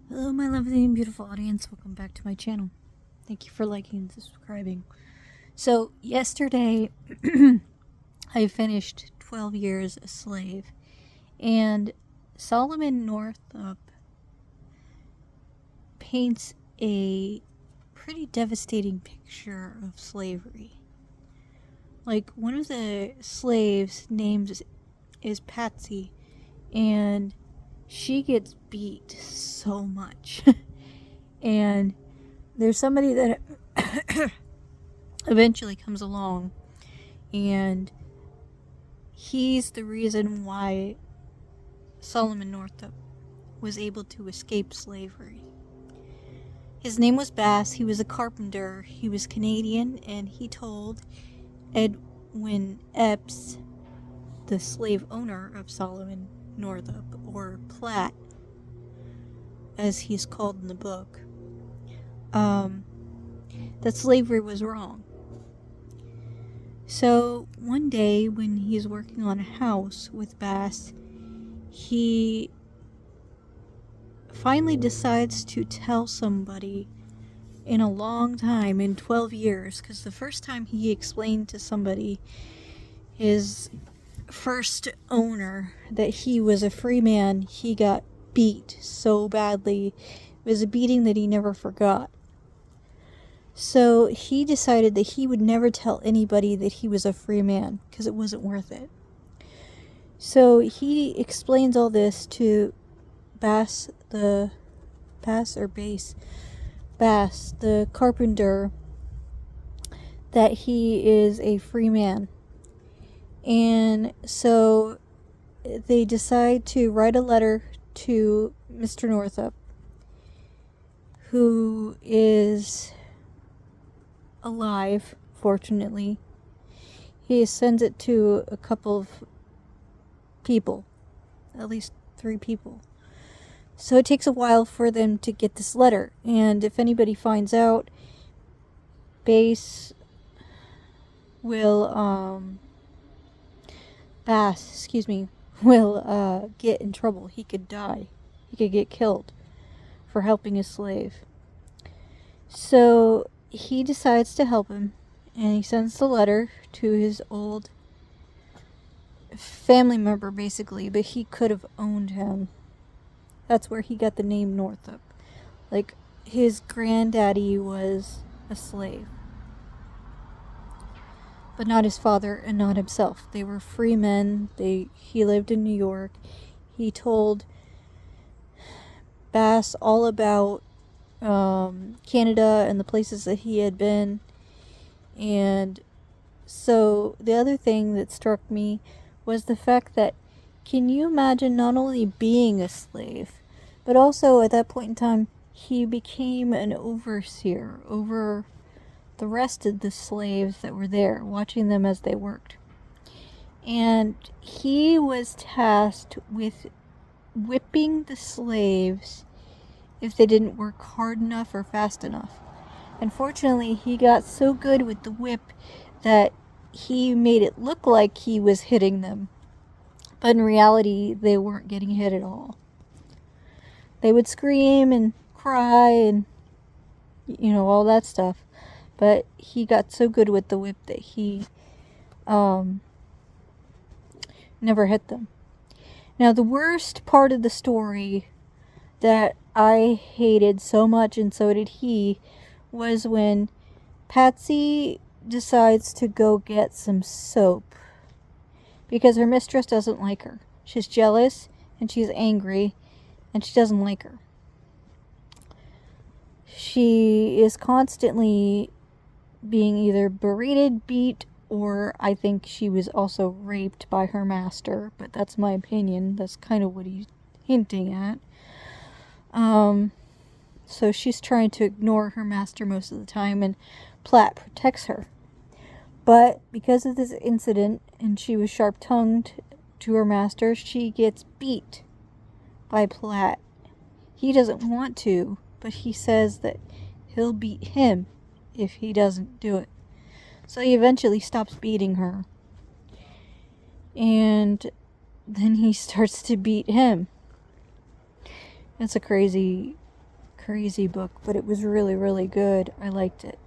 Hello, my lovely and beautiful audience. Welcome back to my channel. Thank you for liking and subscribing. So, yesterday, I finished 12 Years a Slave, and Solomon Northup paints a pretty devastating picture of slavery. Like, one of the slaves' names is Patsy, and she gets beat so much. And there's somebody that eventually comes along, and he's the reason why Solomon Northup was able to escape slavery. His name was Bass. He was a carpenter. He was Canadian, and he told Edwin Epps, the slave owner of Solomon Northup, or Platt, as he's called in the book, that slavery was wrong. So one day when he's working on a house with Bass, he finally decides to tell somebody in a long time, in 12 years, because the first time he explained to somebody, his first owner, that he was a free man, he got beat so badly. It was a beating that he never forgot. So he decided that he would never tell anybody that he was a free man, because it wasn't worth it. So he explains all this to Bass, the carpenter, that he is a free man. And so they decide to write a letter to Mr. Northup, who is alive, fortunately. He sends it to a couple of people, at least 3 people. So it takes a while for them to get this letter, and if anybody finds out, Bass will get in trouble. He could die. He could get killed for helping a slave. So he decides to help him, and he sends the letter to his old family member, basically, but he could have owned him. That's where he got the name Northup. Like, his granddaddy was a slave, but not his father and not himself. They were free men. He lived in New York. He told Bass all about Canada and the places that he had been. And so the other thing that struck me was the fact that, can you imagine not only being a slave, but also at that point in time, he became an overseer over the rest of the slaves that were there, watching them as they worked. And he was tasked with whipping the slaves if they didn't work hard enough or fast enough. Unfortunately, he got so good with the whip that he made it look like he was hitting them, but in reality, they weren't getting hit at all. They would scream and cry and, all that stuff, but he got so good with the whip that he never hit them. Now, the worst part of the story that I hated so much, and so did he, was when Patsy decides to go get some soap because her mistress doesn't like her. She's jealous and she's angry and she doesn't like her. She is constantly being either berated, beat, or I think she was also raped by her master, but that's my opinion. That's kind of what he's hinting at. So she's trying to ignore her master most of the time, and Platt protects her. But because of this incident, and she was sharp-tongued to her master, she gets beat by Platt. He doesn't want to, but he says that he'll beat him if he doesn't do it. So he eventually stops beating her. And then he starts to beat him. It's a crazy crazy book, but it was really, really good. I liked it.